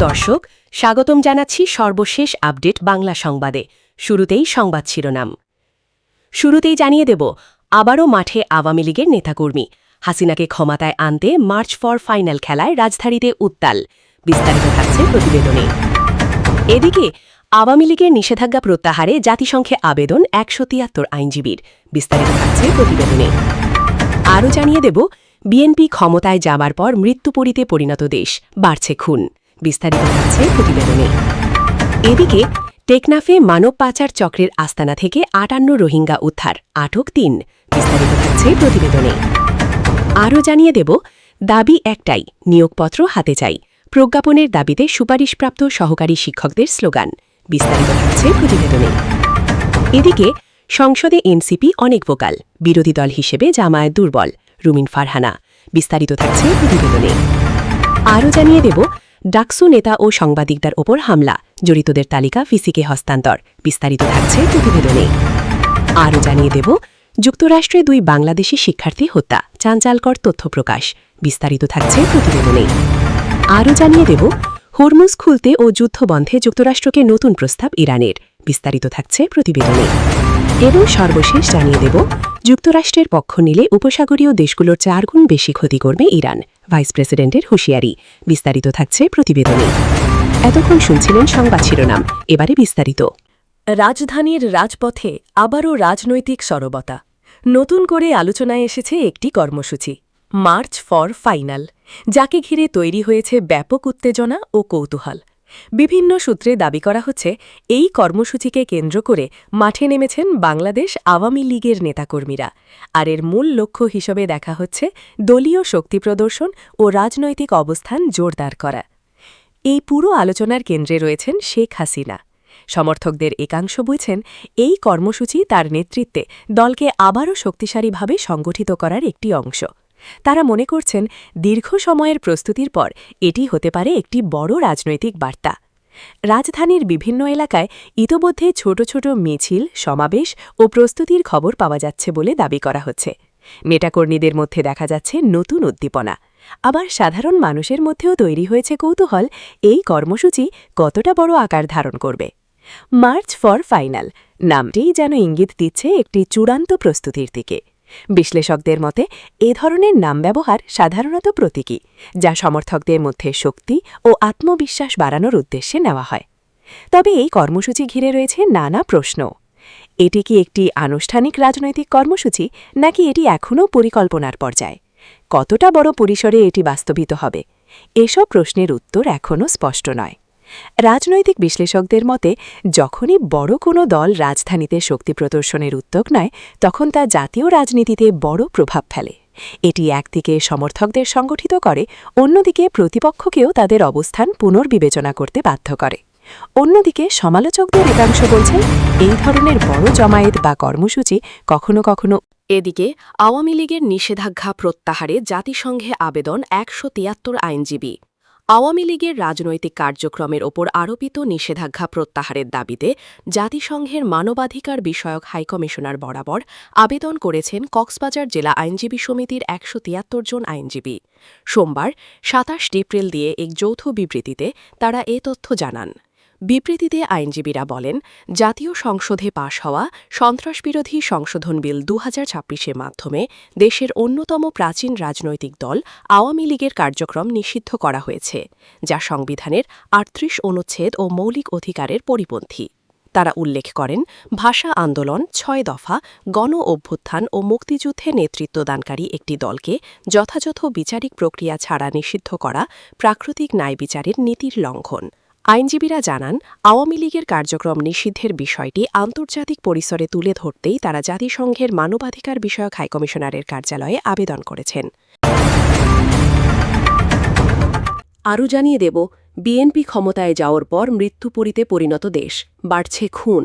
দর্শক, স্বাগতম জানাচ্ছি সর্বশেষ আপডেট বাংলা সংবাদে। শুরুতেই সংবাদ শিরোনাম। শুরুতেই জানিয়ে দেব, আবারও মাঠে আওয়ামী লীগের নেতাকর্মী। হাসিনাকে ক্ষমতায় আনতে মার্চ ফর ফাইনাল খেলায় রাজধানীতে উত্তাল। বিস্তারিত থাকছে প্রতিবেদনে। এদিকে আওয়ামী লীগের নিষেধাজ্ঞা প্রত্যাহারে জাতিসংঘে আবেদন ১৭৩ আইনজীবীর। বিস্তারিত থাকছে প্রতিবেদনে। আরও জানিয়ে দেব, বিএনপি ক্ষমতায় যাবার পর মৃত্যুপরীতে পরিণত দেশ, বাড়ছে খুন। বিস্তারিত থাকছে প্রতিবেদনে। এদিকে টেকনাফে মানব পাচার চক্রের আস্তানা থেকে ৫৮ রোহিঙ্গা উদ্ধার, আটক ৩। বিস্তারিত থাকছে প্রতিবেদনে। আরও জানিয়ে দেব, দাবি একটাই, নিয়োগপত্র হাতে চাই। প্রজ্ঞাপনের দাবিতে সুপারিশপ্রাপ্ত সহকারী শিক্ষকদের স্লোগান। বিস্তারিত থাকছে প্রতিবেদনে। এদিকে সংসদে এনসিপি অনেক ভোকাল, বিরোধী দল হিসেবে জামায়াত দুর্বল, রুমিন ফারহানা। বিস্তারিত থাকছে প্রতিবেদনে। আরও জানিয়ে দেব, ডাকসু নেতা ও সাংবাদিকদের ওপর হামলা, জড়িতদের তালিকা ভিসিকে হস্তান্তর। বিস্তারিত থাকছে প্রতিবেদনে। আরও জানিয়ে দেব, যুক্তরাষ্ট্রে ২ বাংলাদেশি শিক্ষার্থী হত্যা, চাঞ্চল্যকর তথ্য প্রকাশ। বিস্তারিত থাকছে প্রতিবেদনে। আরও জানিয়ে দেব, হরমুজ খুলতে ও যুদ্ধবন্ধে যুক্তরাষ্ট্রকে নতুন প্রস্তাব ইরানের। বিস্তারিত থাকছে প্রতিবেদনে। এবং সর্বশেষ জানিয়ে দেব, যুক্তরাষ্ট্রের পক্ষ নিলে উপসাগরীয় দেশগুলোর ৪ গুণ বেশি ক্ষতি করবে ইরান, ভাইস প্রেসিডেন্টের হুঁশিয়ারি। বিস্তারিত থাকছে প্রতিবেদনে। এতক্ষণ শুনছিলেন সংবাদ শিরোনাম, এবারে বিস্তারিত। রাজধানীর রাজপথে আবারও রাজনৈতিক সরবতা। নতুন করে আলোচনায় এসেছে একটি কর্মসূচি, মার্চ ফর ফাইনাল, যাকে ঘিরে তৈরি হয়েছে ব্যাপক উত্তেজনা ও কৌতূহল। বিভিন্ন সূত্রে দাবি করা হচ্ছে, এই কর্মসূচিকে কেন্দ্র করে মাঠে নেমেছেন বাংলাদেশ আওয়ামী লীগের নেতাকর্মীরা, আর এর মূল লক্ষ্য হিসেবে দেখা হচ্ছে দলীয় শক্তি প্রদর্শন ও রাজনৈতিক অবস্থান জোরদার করা। এই পুরো আলোচনার কেন্দ্রে রয়েছেন শেখ হাসিনা। সমর্থকদের একাংশ বুঝছেন, এই কর্মসূচি তার নেতৃত্বে দলকে আবারও শক্তিশালীভাবে সংগঠিত করার একটি অংশ। তারা মনে করছেন, দীর্ঘ সময়ের প্রস্তুতির পর এটি হতে পারে একটি বড় রাজনৈতিক বার্তা। রাজধানীর বিভিন্ন এলাকায় ইতোমধ্যে ছোট ছোট মিছিল, সমাবেশ ও প্রস্তুতির খবর পাওয়া যাচ্ছে বলে দাবি করা হচ্ছে। নেতাকর্মীদের মধ্যে দেখা যাচ্ছে নতুন উদ্দীপনা। আবার সাধারণ মানুষের মধ্যেও তৈরি হয়েছে কৌতূহল, এই কর্মসূচি কতটা বড় আকার ধারণ করবে। মার্চ ফর ফাইনাল নামটিই যেন ইঙ্গিত দিচ্ছে একটি চূড়ান্ত প্রস্তুতির দিকে। বিশ্লেষকদের মতে এ ধরনের নাম ব্যবহার সাধারণত প্রতীকী, যা সমর্থকদের মধ্যে শক্তি ও আত্মবিশ্বাস বাড়ানোর উদ্দেশ্যে নেওয়া হয়। তবে এই কর্মসূচি ঘিরে রয়েছে নানা প্রশ্ন। এটি কি একটি আনুষ্ঠানিক রাজনৈতিক কর্মসূচি, নাকি এটি এখনও পরিকল্পনার পর্যায়ে? কতটা বড় পরিসরে এটি বাস্তবিত হবে? এসব প্রশ্নের উত্তর এখনও স্পষ্ট নয়। রাজনৈতিক বিশ্লেষকদের মতে, যখনই বড় কোনো দল রাজধানীতে শক্তি প্রদর্শনের উদ্যোগ নেয়, তখন তা জাতীয় রাজনীতিতে বড় প্রভাব ফেলে। এটি একদিকে সমর্থকদের সংগঠিত করে, অন্যদিকে প্রতিপক্ষকেও তাদের অবস্থান পুনর্বিবেচনা করতে বাধ্য করে। অন্যদিকে সমালোচকদের একাংশ বলছেন, এই ধরনের বড় জমায়েত বা কর্মসূচি কখনো কখনো। এদিকে আওয়ামী লীগের নিষেধাজ্ঞা প্রত্যাহারে জাতিসংঘে আবেদন ১৭৩ আইনজীবী। আওয়ামী লীগের রাজনৈতিক কার্যক্রমের ওপর আরোপিত নিষেধাজ্ঞা প্রত্যাহারের দাবিতে জাতিসংঘের মানবাধিকার বিষয়ক হাইকমিশনার বরাবর আবেদন করেছেন কক্সবাজার জেলা আইনজীবী সমিতির ১৭৩ জন আইনজীবী। সোমবার ২৭ এপ্রিল দিয়ে এক যৌথ বিবৃতিতে তারা এ তথ্য জানান। বিবৃতিতে আইনজীবীরা বলেন, জাতীয় সংসদে পাশ হওয়া সন্ত্রাসবিরোধী সংশোধন বিল ২০২৬-এর মাধ্যমে দেশের অন্যতম প্রাচীন রাজনৈতিক দল আওয়ামী লীগের কার্যক্রম নিষিদ্ধ করা হয়েছে, যা সংবিধানের ৩৮ অনুচ্ছেদ ও মৌলিক অধিকারের পরিপন্থী। তারা উল্লেখ করেন, ভাষা আন্দোলন, ৬ দফা, গণ অভ্যুত্থান ও মুক্তিযুদ্ধে নেতৃত্বদানকারী একটি দলকে যথাযথ বিচারিক প্রক্রিয়া ছাড়া নিষিদ্ধ করা প্রাকৃতিক ন্যায় বিচারের নীতির লঙ্ঘন। আইনজীবীরা জানান, আওয়ামী লীগের কার্যক্রম নিষিদ্ধের বিষয়টি আন্তর্জাতিক পরিসরে তুলে ধরতেই তারা জাতিসংঘের মানবাধিকার বিষয়ক হাইকমিশনারের কার্যালয়ে আবেদন করেছেন। আরও জানিয়ে দেব, বিএনপি ক্ষমতায় যাওয়ার পর মৃত্যুপরীতে পরিণত দেশ, বাড়ছে খুন।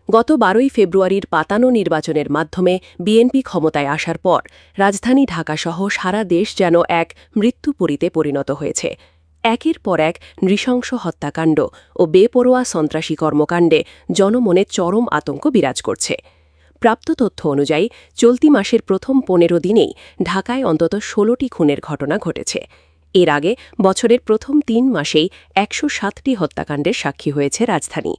গত ১২ই ফেব্রুয়ারির পাতানো নির্বাচনের মাধ্যমে বিএনপি ক্ষমতায় আসার পর রাজধানী ঢাকাসহ সারা দেশ যেন এক মৃত্যুপরীতে পরিণত হয়েছে। একের পর এক নৃশংস হত্যাকাণ্ড ও বেপরোয়া সন্ত্রাসী কর্মকাণ্ডে জনমনে চরম আতঙ্ক বিরাজ করছে। প্রাপ্ত তথ্য অনুযায়ী চলতি মাসের প্রথম ১৫ দিনেই ঢাকায় অন্তত ১৬টি খুনের ঘটনা ঘটেছে। এর আগে বছরের প্রথম ৩ মাসেই ১০৭টি হত্যাকাণ্ডের সাক্ষী হয়েছে রাজধানী।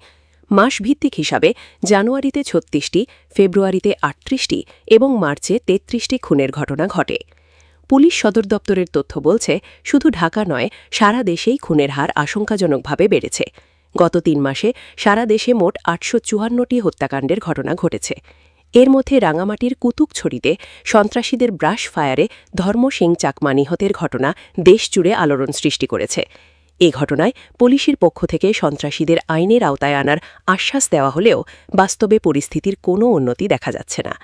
মাসভিত্তিক হিসাবে জানুয়ারিতে ৩৬টি, ফেব্রুয়ারিতে ৩৮টি এবং মার্চে ৩৩টি খুনের ঘটনা ঘটে। পুলিশ সদর দপ্তরের তথ্য বলছে, শুধু ঢাকা নয়, সারা দেশেই খুনের হার আশঙ্কাজনকভাবে বেড়েছে। গত ৩ মাসে সারা দেশে মোট ৮৫৪টি হত্যাকাণ্ডের ঘটনা ঘটেছে। এর মধ্যে রাঙামাটির কুতুকছড়িতে সন্ত্রাসীদের ব্রাশ ফায়ারে ধর্ম সিং চাকমা নিহতের ঘটনা দেশজুড়ে আলোড়ন সৃষ্টি করেছে। এ ঘটনায় পুলিশের পক্ষ থেকে সন্ত্রাসীদের আইনের আওতায় আনার আশ্বাস দেওয়া হলেও বাস্তবে পরিস্থিতির কোনো উন্নতি দেখা যাচ্ছে না।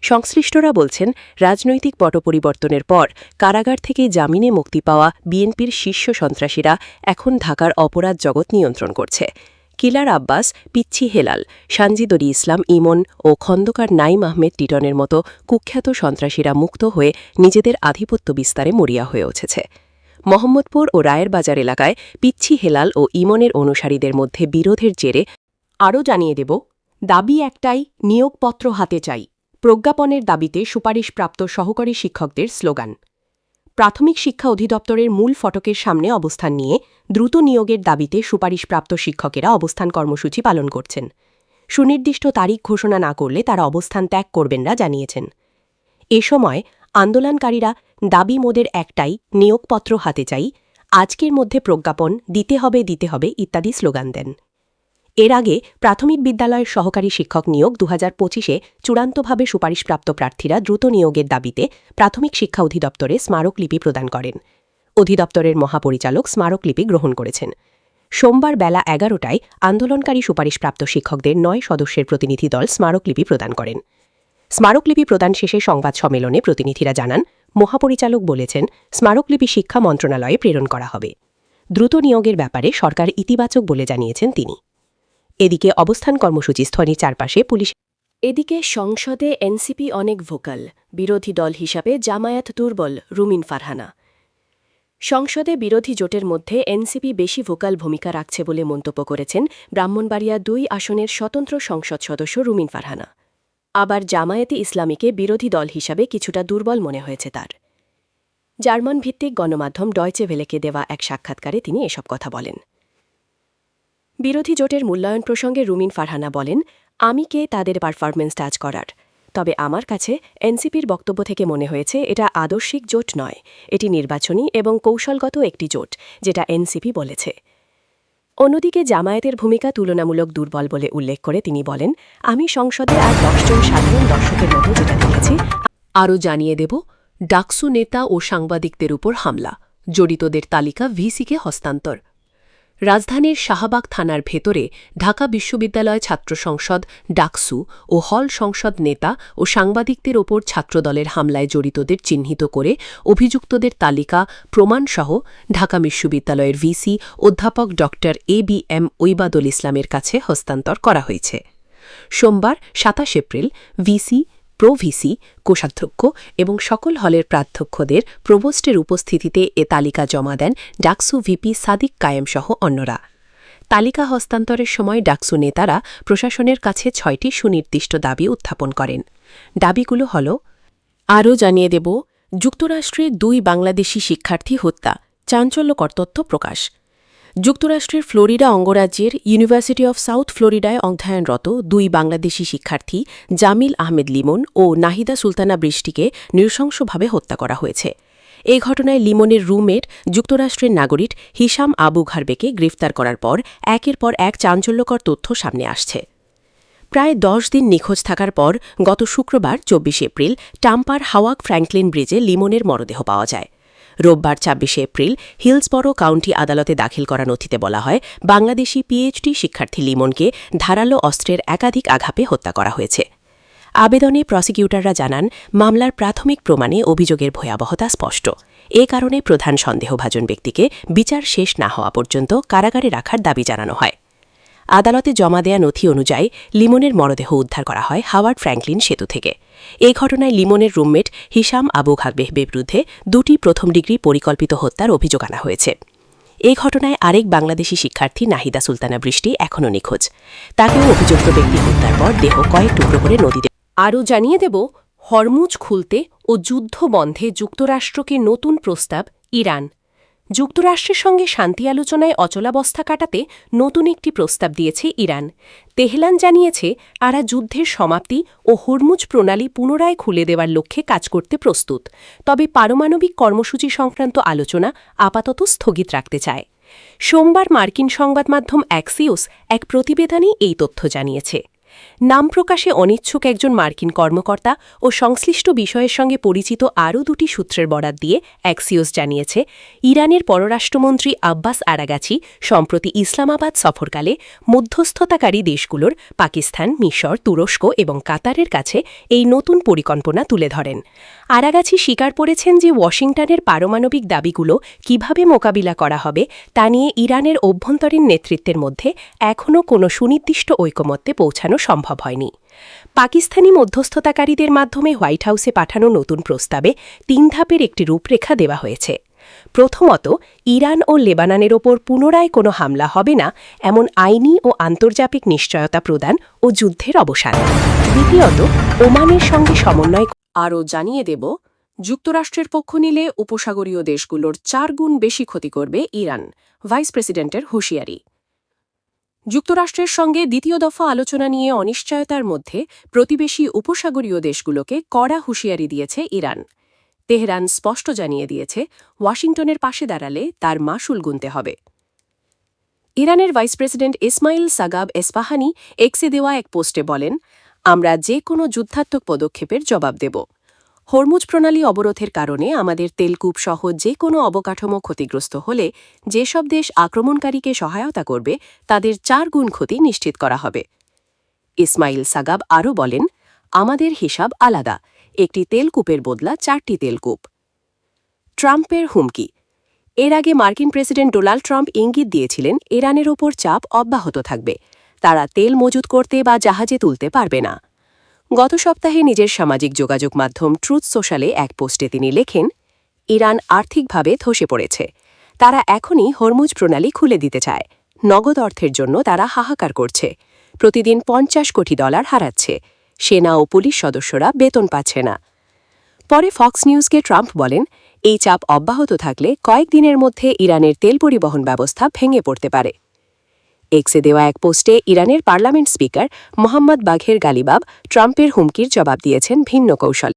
সংশ্লিষ্টরা বলছেন, রাজনৈতিক পটপরিবর্তনের পর কারাগার থেকে জামিনে মুক্তি পাওয়া বিএনপির শীর্ষ সন্ত্রাসীরা এখন ঢাকার অপরাধ জগৎ নিয়ন্ত্রণ করছে। কিলার আব্বাস, পিচ্ছি হেলাল, সানজিদরি ইসলাম ইমন ও খন্দকার নাইম আহমেদ টিটনের মতো কুখ্যাত সন্ত্রাসীরা মুক্ত হয়ে নিজেদের আধিপত্য বিস্তারে মরিয়া হয়ে উঠেছে। মোহাম্মদপুর ও রায়ের বাজার এলাকায় পিচ্ছি হেলাল ও ইমনের অনুসারীদের মধ্যে বিরোধের জেরে আরও জানিয়ে দেব, দাবি একটাই, নিয়োগপত্র হাতে চাই। প্রজ্ঞাপনের দাবিতে সুপারিশপ্রাপ্ত সহকারী শিক্ষকদের স্লোগান। প্রাথমিক শিক্ষা অধিদপ্তরের মূল ফটকের সামনে অবস্থান নিয়ে দ্রুত নিয়োগের দাবিতে সুপারিশপ্রাপ্ত শিক্ষকেরা অবস্থান কর্মসূচি পালন করছেন। সুনির্দিষ্ট তারিখ ঘোষণা না করলে তারা অবস্থান ত্যাগ করবেন না জানিয়েছেন। এ সময় আন্দোলনকারীরা দাবি মোদের একটাই, নিয়োগপত্র হাতে চাই, আজকের মধ্যে প্রজ্ঞাপন দিতে হবে ইত্যাদি স্লোগান দেন। এর আগে প্রাথমিক বিদ্যালয়ের সহকারী শিক্ষক নিয়োগ ২০২৫-এ চূড়ান্তভাবে সুপারিশপ্রাপ্ত প্রার্থীরা দ্রুত নিয়োগের দাবিতে প্রাথমিক শিক্ষা অধিদপ্তরে স্মারকলিপি প্রদান করেন। অধিদপ্তরের মহাপরিচালক স্মারকলিপি গ্রহণ করেছেন। সোমবার বেলা ১১টায় আন্দোলনকারী সুপারিশপ্রাপ্ত শিক্ষকদের ৯ সদস্যের প্রতিনিধি দল স্মারকলিপি প্রদান করেন। স্মারকলিপি প্রদান শেষে সংবাদ সম্মেলনে প্রতিনিধিরা জানান, মহাপরিচালক বলেছেন, স্মারকলিপি শিক্ষা মন্ত্রণালয়ে প্রেরণ করা হবে। দ্রুত নিয়োগের ব্যাপারে সরকার ইতিবাচক বলে জানিয়েছেন তিনি। এদিকে অবস্থান কর্মসূচি স্থলের চারপাশে পুলিশ। এদিকে সংসদে এনসিপি অনেক ভোকাল, বিরোধী দল হিসাবে জামায়াত দুর্বল, রুমিন ফারহানা। সংসদে বিরোধী জোটের মধ্যে এনসিপি বেশি ভোকাল ভূমিকা রাখছে বলে মন্তব্য করেছেন ব্রাহ্মণবাড়িয়া ২ আসনের স্বতন্ত্র সংসদ সদস্য রুমিন ফারহানা। আবার জামায়াতে ইসলামীকে বিরোধী দল হিসাবে কিছুটা দুর্বল মনে হয়েছে তার। জার্মান ভিত্তিক গণমাধ্যম ডয়চে ভেলেকে দেওয়া এক সাক্ষাৎকারে তিনি এসব কথা বলেন। বিরোধী জোটের মূল্যায়ন প্রসঙ্গে রুমিন ফারহানা বলেন, আমি কে তাদের পারফরমেন্স জাজ করার? তবে আমার কাছে এনসিপির বক্তব্য থেকে মনে হয়েছে এটা আদর্শিক জোট নয়, এটি নির্বাচনী এবং কৌশলগত একটি জোট, যেটা এনসিপি বলেছে। অন্যদিকে জামায়াতের ভূমিকা তুলনামূলক দুর্বল বলে উল্লেখ করে তিনি বলেন, আমি সংসদে আর ১০ জন সাধারণ দর্শকের মতো যেটা দেখেছি। আরও জানিয়ে দেব, ডাকসু নেতা ও সাংবাদিকদের উপর হামলা, জড়িতদের তালিকা ভিসিকে হস্তান্তর। রাজধানীর শাহবাগ থানার ভেতরে ঢাকা বিশ্ববিদ্যালয় ছাত্র সংসদ ডাকসু ও হল সংসদ নেতা ও সাংবাদিকদের ওপর ছাত্রদলের হামলায় জড়িতদের চিহ্নিত করে অভিযুক্তদের তালিকা প্রমাণসহ ঢাকা বিশ্ববিদ্যালয়ের ভিসি অধ্যাপক ড ABM ঐবাদুল ইসলামের কাছে হস্তান্তর করা হয়েছে। সোমবার ২৭ এপ্রিল ভিসি, প্রো-ভিসি, কোষাধ্যক্ষ এবং সকল হলের প্রাধ্যক্ষদের প্রভোস্টের উপস্থিতিতে এ তালিকা জমা দেন ডাকসু ভিপি সাদিক কায়েমসহ অন্যরা। তালিকা হস্তান্তরের সময় ডাকসু নেতারা প্রশাসনের কাছে ৬টি সুনির্দিষ্ট দাবি উত্থাপন করেন। দাবিগুলো হল, আরও জানিয়ে দেব, যুক্তরাষ্ট্রে ২ বাংলাদেশি শিক্ষার্থী হত্যা, চাঞ্চল্যকর তথ্য প্রকাশ। যুক্তরাষ্ট্রের ফ্লোরিডা অঙ্গরাজ্যের ইউনিভার্সিটি অফ সাউথ ফ্লোরিডায় অধ্যয়নরত ২ বাংলাদেশি শিক্ষার্থী জামিল আহমেদ লিমন ও নাহিদা সুলতানা বৃষ্টিকে নৃশংসভাবে হত্যা করা হয়েছে। এই ঘটনায় লিমনের রুমমেট যুক্তরাষ্ট্রের নাগরিক হিশাম আবু ঘারবেকে গ্রেফতার করার পর একের পর এক চাঞ্চল্যকর তথ্য সামনে আসছে। প্রায় ১০ দিন নিখোঁজ থাকার পর গত শুক্রবার ২৪ এপ্রিল টাম্পার হাওয়াক ফ্র্যাঙ্কলিন ব্রিজে লিমনের মরদেহ পাওয়া যায়। রোববার ২৬ এপ্রিল হিলসবরো কাউন্টি আদালতে দাখিল করা নথিতে বলা হয়, বাংলাদেশি পিএইচডি শিক্ষার্থী লিমনকে ধারালো অস্ত্রের একাধিক আঘাতে হত্যা করা হয়েছে। আবেদনে প্রসিকিউটররা জানান, মামলার প্রাথমিক প্রমাণে অভিযোগের ভয়াবহতা স্পষ্ট। এ কারণে প্রধান সন্দেহভাজন ব্যক্তিকে বিচার শেষ না হওয়া পর্যন্ত কারাগারে রাখার দাবি জানানো হয়। আদালতে জমা দেয়া নথি অনুযায়ী লিমনের মরদেহ উদ্ধার করা হয় হাওয়ার্ড ফ্র্যাঙ্কলিন সেতু থেকে। এই ঘটনায় লিমনের রুমমেট হিশাম আবু ঘারবের বিরুদ্ধে ২টি প্রথম ডিগ্রি পরিকল্পিত হত্যার অভিযোগ আনা হয়েছে। এই ঘটনায় আরেক বাংলাদেশি শিক্ষার্থী নাহিদা সুলতানা বৃষ্টি এখনও নিখোঁজ। তাকেও অভিযুক্ত ব্যক্তি হত্যার পর দেহ কয়েক টুকরো করে নদীতে। আরও জানিয়ে দেব, হরমুজ খুলতে ও যুদ্ধ বন্ধে যুক্তরাষ্ট্রকে নতুন প্রস্তাব ইরান। যুক্তরাষ্ট্রের সঙ্গে শান্তি আলোচনায় অচলাবস্থা কাটাতে নতুন একটি প্রস্তাব দিয়েছে ইরান। তেহরান জানিয়েছে তারা যুদ্ধের সমাপ্তি ও হরমুজ প্রণালী পুনরায় খুলে দেওয়ার লক্ষ্যে কাজ করতে প্রস্তুত, তবে পারমাণবিক কর্মসূচি সংক্রান্ত আলোচনা আপাতত স্থগিত রাখতে চায়। সোমবার মার্কিন সংবাদ মাধ্যম অ্যাক্সিওস এক প্রতিবেদনে এই তথ্য জানিয়েছে। নাম প্রকাশে অনিচ্ছুক একজন মার্কিন কর্মকর্তা ও সংশ্লিষ্ট বিষয়ের সঙ্গে পরিচিত আরও দুটি সূত্রের বরাত দিয়ে অ্যাক্সিওস জানিয়েছে, ইরানের পররাষ্ট্রমন্ত্রী আব্বাস আরাগাচি সম্প্রতি ইসলামাবাদ সফরকালে মধ্যস্থতাকারী দেশগুলোর পাকিস্তান, মিশর, তুরস্ক এবং কাতারের কাছে এই নতুন পরিকল্পনা তুলে ধরেন। আরাগাচি স্বীকার করেছেন যে ওয়াশিংটনের পারমাণবিক দাবিগুলো কিভাবে মোকাবিলা করা হবে তা নিয়ে ইরানের অভ্যন্তরীণ নেতৃত্বের মধ্যে এখনও কোনো সুনির্দিষ্ট ঐকমত্যে পৌঁছানো সম্ভব হয়নি। পাকিস্তানি মধ্যস্থতাকারীদের মাধ্যমে হোয়াইট হাউসে পাঠানো নতুন প্রস্তাবে ৩ ধাপের একটি রূপরেখা দেওয়া হয়েছে। প্রথমত, ইরান ও লেবাননের ওপর পুনরায় কোনো হামলা হবে না এমন আইনি ও আন্তর্জাতিক নিশ্চয়তা প্রদান ও যুদ্ধের অবসান। দ্বিতীয়ত, ওমানের সঙ্গে সমন্বয়। আরও জানিয়ে দেব, যুক্তরাষ্ট্রের পক্ষ নিলে উপসাগরীয় দেশগুলোর ৪ গুণ বেশি ক্ষতি করবে ইরান, ভাইস প্রেসিডেন্টের হুঁশিয়ারি। যুক্তরাষ্ট্রের সঙ্গে দ্বিতীয় দফা আলোচনা নিয়ে অনিশ্চয়তার মধ্যে প্রতিবেশী উপসাগরীয় দেশগুলোকে কড়া হুঁশিয়ারি দিয়েছে ইরান। তেহরান স্পষ্ট জানিয়ে দিয়েছে, ওয়াশিংটনের পাশে দাঁড়ালে তার মাশুল গুনতে হবে। ইরানের ভাইস প্রেসিডেন্ট ইসমাইল সাগাব এসপাহানি এক্সে দেওয়া এক পোস্টে বলেন, আমরা যে কোনো যুদ্ধাত্মক পদক্ষেপের জবাব দেব। হরমুজ প্রণালী অবরোধের কারণে আমাদের তেলকূপ সহ যে কোনো অবকাঠামো ক্ষতিগ্রস্ত হলে যেসব দেশ আক্রমণকারীকে সহায়তা করবে তাদের ৪ গুণ ক্ষতি নিশ্চিত করা হবে। ইসমাইল সাগাব আরও বলেন, আমাদের হিসাব আলাদা, একটি তেলকূপের বদলা ৪টি তেলকূপ। ট্রাম্পের হুমকি। এর আগে মার্কিন প্রেসিডেন্ট ডোনাল্ড ট্রাম্প ইঙ্গিত দিয়েছিলেন ইরানের ওপর চাপ অব্যাহত থাকবে, তারা তেল মজুত করতে বা জাহাজে তুলতে পারবে না। গত সপ্তাহে নিজের সামাজিক যোগাযোগ মাধ্যম ট্রুথ সোশ্যালে এক পোস্টে তিনি লেখেন, ইরান আর্থিকভাবে ধসে পড়েছে, তারা এখনই হরমুজ প্রণালী খুলে দিতে চায়। নগদ অর্থের জন্য তারা হাহাকার করছে, প্রতিদিন $50 কোটি হারাচ্ছে, সেনা ও পুলিশ সদস্যরা বেতন পাচ্ছে না। পরে ফক্স নিউজকে ট্রাম্প বলেন, এই চাপ অব্যাহত থাকলে কয়েকদিনের মধ্যে ইরানের তেল পরিবহন ব্যবস্থা ভেঙে পড়তে পারে। এক্সে দেওয়া এক পোস্টে ইরানের পার্লামেন্ট স্পিকার মোহাম্মদ বাঘের গালিবাব ট্রাম্পের হুমকির জবাব দিয়েছেন ভিন্ন কৌশল।